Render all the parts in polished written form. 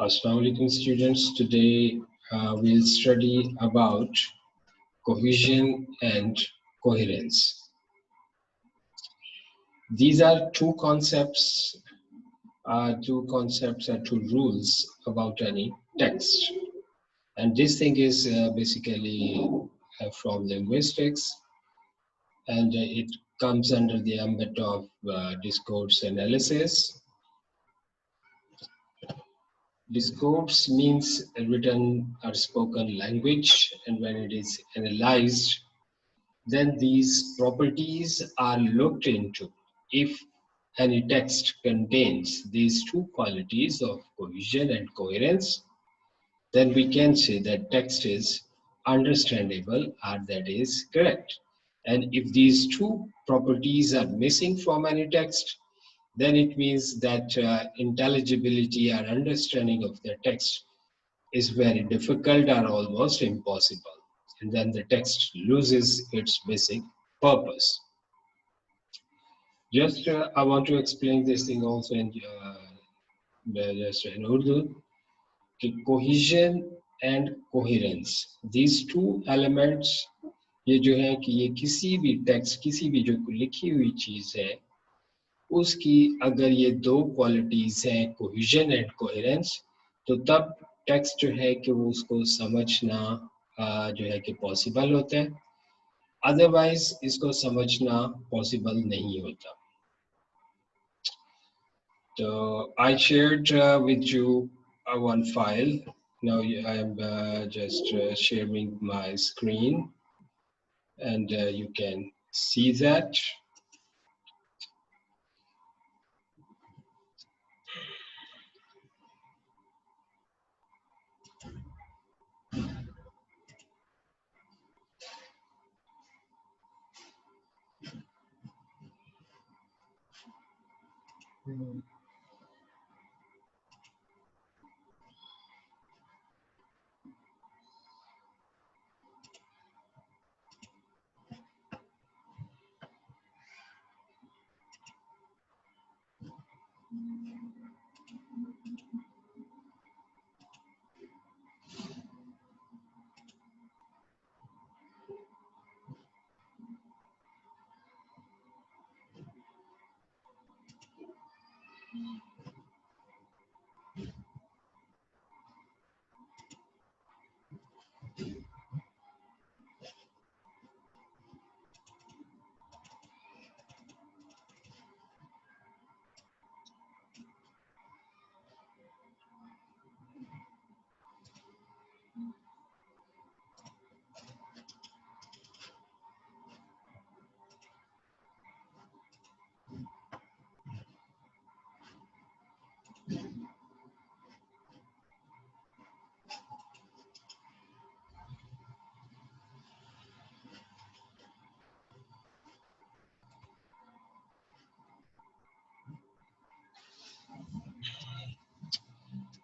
Assalamu alaikum students. Today we'll study about cohesion and coherence. These are two concepts and two rules about any text. And this thing is basically from linguistics, and it comes under the ambit of discourse analysis. Discourse means a written or spoken language, and when it is analyzed, then these properties are looked into. If any text contains these two qualities of cohesion and coherence, then we can say that text is understandable or that is correct. And if these two properties are missing from any text, then it means that intelligibility or understanding of the text is very difficult or almost impossible. And then the text loses its basic purpose. Just I want to explain this thing also in Urdu. Cohesion and coherence. These two elements, ये जो है कि ये किसी भी text, किसी भी जो लिखी हुई चीज है, उसकी अगर ये दो क्वालिटीज हैं, कोहेजन एंड कोहेरेंस, तो तब टेक्स्ट जो है कि वो उसको समझना जो है कि पॉसिबल होता है. अदरवाइज इसको समझना पॉसिबल नहीं होता. So I shared with you one file. Now I am just sharing my screen, and you can see that.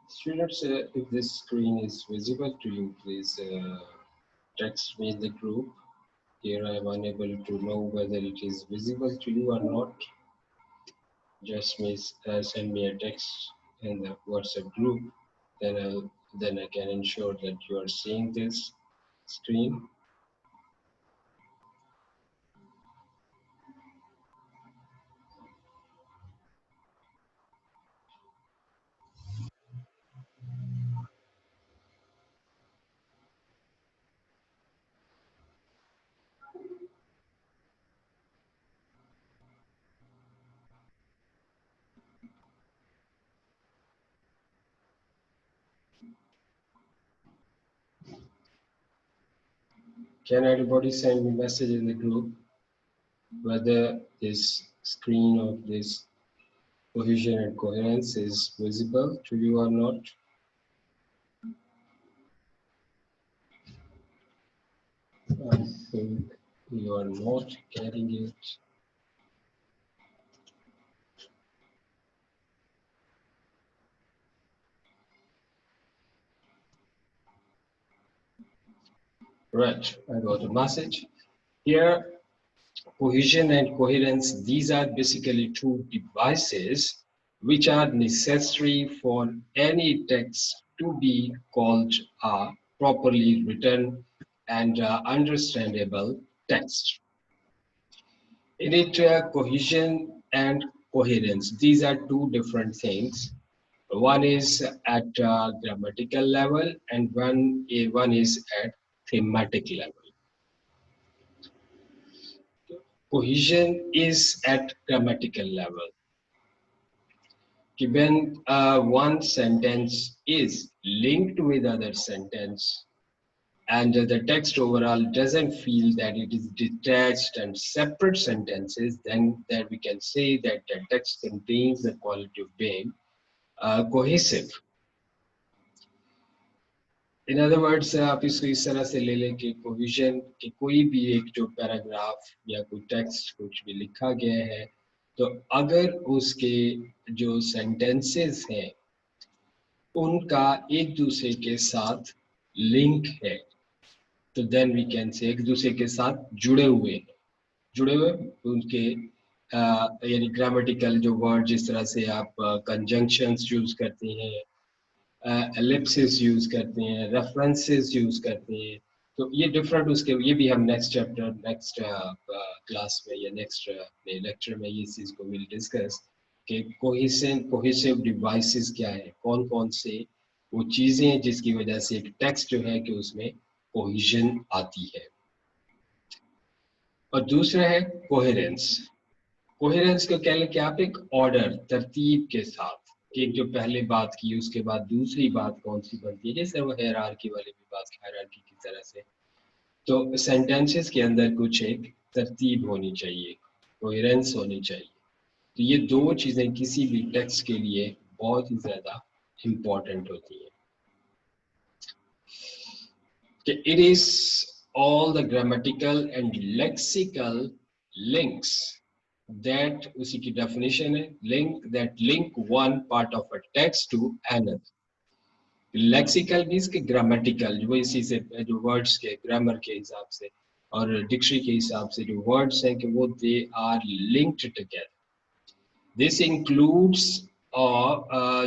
Students, if this screen is visible to you, please text me in the group. Here I am unable to know whether it is visible to you or not. Just send me a text in the WhatsApp group. Then I can ensure that you are seeing this screen. Can everybody send me a message in the group whether this screen of this cohesion and coherence is visible to you or not? I think you are not getting it. Right, I got a message. Here, cohesion and coherence, these are basically two devices which are necessary for any text to be called a properly written and understandable text. In it, cohesion and coherence, these are two different things. One is at grammatical level and one is at thematic level. Cohesion is at grammatical level. When one sentence is linked with other sentence and the text overall doesn't feel that it is detached and separate sentences, then that we can say that the text contains the quality of being cohesive. In other words, आप इसको इस तरह से ले लें कि कोविजन कि कोई भी एक जो पैराग्राफ या कोई टेक्स्ट कुछ भी लिखा गया है, तो अगर उसके जो सेंटेंसेस हैं उनका एक दूसरे के साथ लिंक है, तो देन वी कैन से एक दूसरे के साथ जुड़े हुए उनके यानी ग्रामेटिकल जो वर्ड जिस तरह से आप कंजंक्शंस यूज करते हैं, एलिप्सिस यूज करते हैं, रेफरेंसेस यूज करते हैं, तो ये डिफरेंट उसके ये भी हम नेक्स्ट चैप्टर नेक्स्ट क्लास में या नेक्स्ट लेक्चर में ये चीज को विल डिस्कस कि कोहेसिव डिवाइसेस क्या है, कौन कौन से वो चीजें हैं जिसकी वजह से एक टेक्स्ट जो है कि उसमें कोहेजन आती है. और दूसरा है कोहेरेंस. कोहेरेंस को कह लें कि आप एक ऑर्डर तरतीब के साथ कि एक जो पहले बात की उसके बाद दूसरी बात कौन सी बनती है, जैसे वो हायरार्की वाली भी बात हायरार्की की तरह से, तो सेंटेंसेस के अंदर कुछ एक तरतीब होनी चाहिए, कोहेरेंस होनी चाहिए. तो ये दो चीजें किसी भी टेक्स्ट के लिए बहुत ही ज्यादा इम्पोर्टेंट होती है. It is all the grammatical and lexical links that उसी की definition है, link one part of a text to another. Lexical means कि grammatical, जो इसी से जो words के grammar के हिसाब से और dictionary के हिसाब से जो words हैं कि वो they are linked together. This includes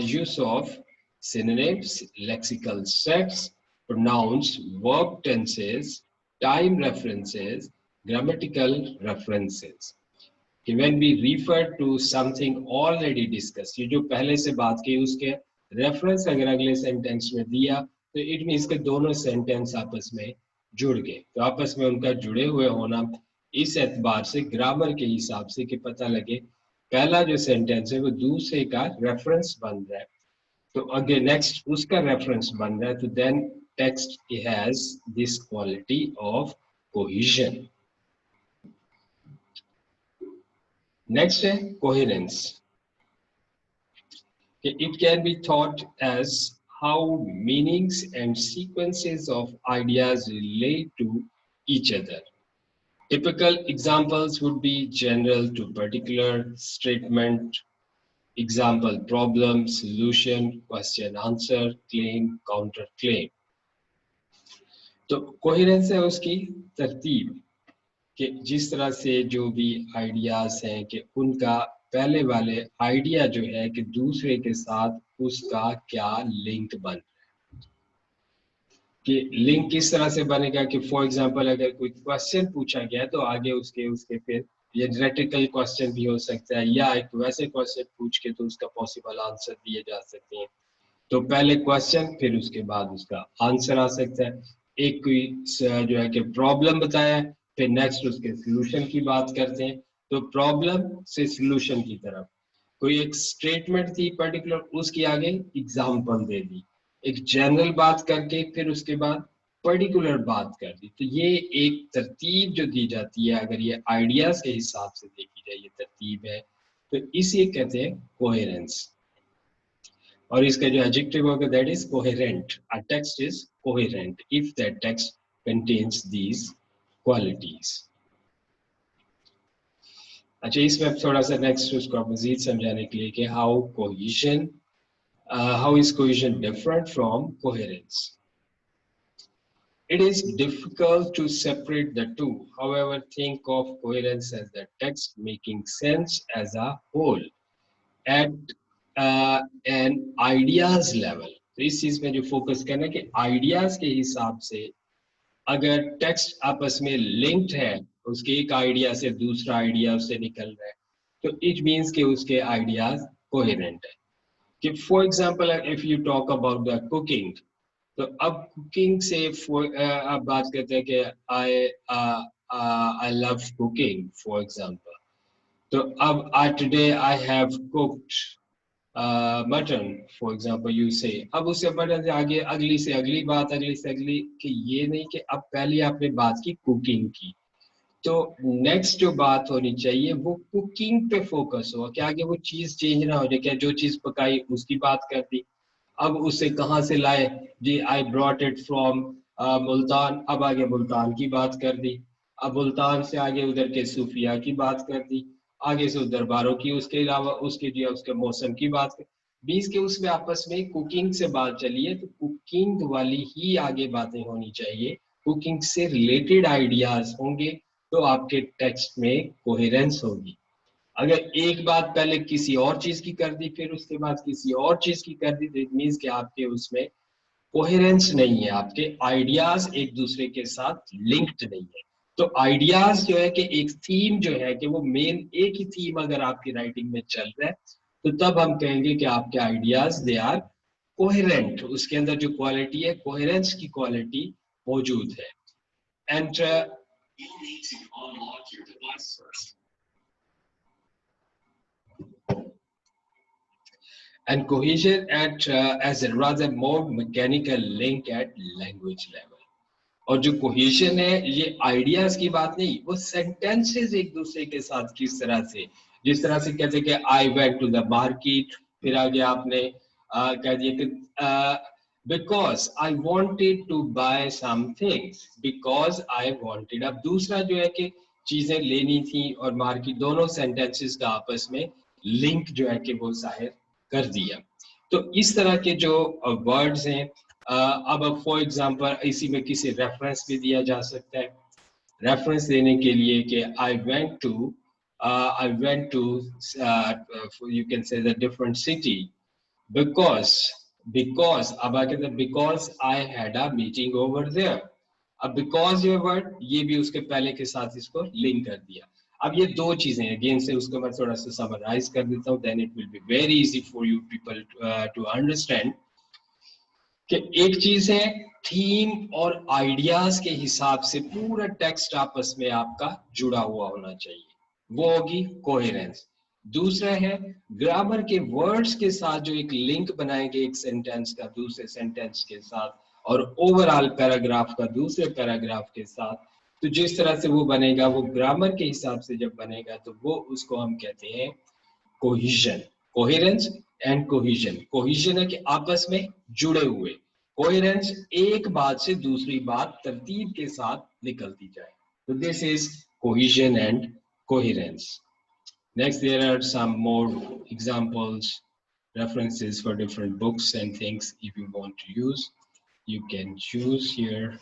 use of synonyms, lexical sets, pronouns, verb tenses, time references, grammatical references. When we refer to something already discussed, ये जो पहले से बात की उसके reference अगर अगले sentence में दिया, तो it means कि दोनों sentence आपस में जुड़ गए. तो आपस में उनका जुड़े हुए होना इस एतबार से ग्रामर के हिसाब से कि पता लगे पहला जो सेंटेंस है वो दूसरे का रेफरेंस बन रहा है, तो अगर नेक्स्ट उसका रेफरेंस बन रहा है, तो then text has this quality of cohesion. Next है coherence. It can be thought as how meanings and sequences of ideas relate to each other. Typical examples would be general to particular statement, example problem, solution, question answer, claim, counter claim. तो coherence है उसकी तरतीब कि जिस तरह से जो भी आइडियाज हैं कि उनका पहले वाले आइडिया जो है कि दूसरे के साथ उसका क्या लिंक बन, कि लिंक किस तरह से बनेगा कि फॉर एग्जांपल अगर कोई क्वेश्चन पूछा गया तो आगे उसके फिर ये रेटोरिकल क्वेश्चन भी हो सकता है या एक वैसे क्वेश्चन पूछ के तो उसका पॉसिबल आंसर दिए जा सकते हैं. तो पहले क्वेश्चन फिर उसके बाद उसका आंसर आ सकता है. एक कोई जो है कि प्रॉब्लम बताया फिर नेक्स्ट उसके सॉल्यूशन की बात करते हैं, तो प्रॉब्लम से सॉल्यूशन की तरफ. कोई एक स्टेटमेंट थी पर्टिकुलर उसकी आगे एग्जांपल दे दी, एक जनरल बात करके फिर उसके बाद पर्टिकुलर बात कर दी. तो ये एक तरतीब जो दी जाती है अगर ये आइडियाज के हिसाब से देखी जाए ये तरतीब है, तो इसे कहते हैं कोहेरेंस. और इसका जो एडजेक्टिव होगा that is coherent. A text is coherent if that text contains these qualities. अच्छा, इसमें थोड़ा सा नेक्स्ट उसको मजीद समझाने के लिए कि how cohesion how is cohesion different from coherence. It is difficult to separate the two. However, think of coherence as the text making sense as a whole. And ideas level. तो इस चीज में जो फोकस करना है कि ideas के हिसाब से अगर टेक्स्ट आपस में लिंक्ड है, उसके एक आइडिया से दूसरा आइडिया उससे निकल रहा है, तो इट मीन्स कि उसके आइडियाज कोहेरेंट है। कि for example if you talk about the cooking, तो अब कुकिंग से आप बात करते हैं कि I I love cooking for example. तो अब today I have cooked mutton for example you say. अब उससे मटन से आगे अगली से अगली बात, अगली से अगली, कि ये नहीं कि अब पहले आपने बात की कुकिंग की, तो नेक्स्ट जो बात होनी चाहिए वो कुकिंग पे फोकस हो, कि आगे वो चीज चेंज ना हो जाए, क्या जो चीज पकाई उसकी बात कर दी, अब उसे कहाँ से लाए जी, I brought it from Multan, अब आगे मुल्तान की बात कर दी, अब मुल्तान से आगे उधर के सूफिया की बात कर दी, आगे से उधर बारों की, उसके अलावा उसके जो उसके मौसम की बात कर, बीस के उसमें आपस में कुकिंग से बात चली है, तो कुकिंग वाली ही आगे बातें होनी चाहिए, कुकिंग से रिलेटेड आइडियाज होंगे, तो आपके टेक्स्ट में कोहेरेंस होगी। अगर एक बात पहले किसी और चीज की कर दी फिर उसके बाद किसी और चीज की कर दी, तो इट मीन्स कि आपके उसमें कोहेरेंस नहीं है, आपके आइडियाज एक दूसरे के साथ लिंक्ड नहीं है। तो आइडियाज जो है कि एक थीम जो है कि वो मेन एक ही थीम अगर आपकी राइटिंग में चल रहा है, तो तब हम कहेंगे कि आपके आइडियाज दे आर कोहेरेंट, उसके अंदर जो क्वालिटी है कोहेरेंस की क्वालिटी मौजूद है। And and cohesion at as a rather more mechanical link at language level। और जो कोहेशन है ये आइडियाज की बात नहीं, वो सेंटेंसेस एक दूसरे के साथ किस तरह से, जिस तरह से कहते हैं कि I went to the market, फिर आगे आपने कह दिया कि because I wanted to buy some things, because I wanted. अब दूसरा जो है कि चीजें लेनी थी और मार्केट, दोनों सेंटेंसेस का आपस में लिंक जो है कि वो जाहिर कर दिया। तो इस तरह के जो वर्ड्स हैं, अब फॉर एग्जांपल इसी में किसी रेफरेंस भी दिया जा सकता है, रेफरेंस देने के लिए कि I went to you can say the different city because, because अब आगे because I had a meeting over there. अब बिकॉज ये वर्ड ये भी उसके पहले के साथ इसको लिंक कर दिया। अब ये दो चीजें अगेन से उसको मैं थोड़ा सा समराइज कर देता हूँ, then it will be very easy for you people to understand कि एक चीज है थीम और आइडियाज के हिसाब से पूरा टेक्स्ट आपस में आपका जुड़ा हुआ होना चाहिए, वो होगी कोहेरेंस। दूसरा है ग्रामर के वर्ड्स के साथ जो एक लिंक बनाएंगे एक सेंटेंस का दूसरे सेंटेंस के साथ, और ओवरऑल पैराग्राफ का दूसरे पैराग्राफ के साथ, तो जिस तरह से वो बनेगा वो ग्रामर के हिसाब से जब बनेगा तो वो उसको हम कहते हैं cohesion. Coherence and cohesion, cohesion है कि आपस में जुड़े हुए, कोहेरेंस एक बात से दूसरी बात तरतीब के साथ निकलती जाए, तो this is cohesion and coherence. Next, there are some more examples, references for different books and things. If you want to use, you can choose here.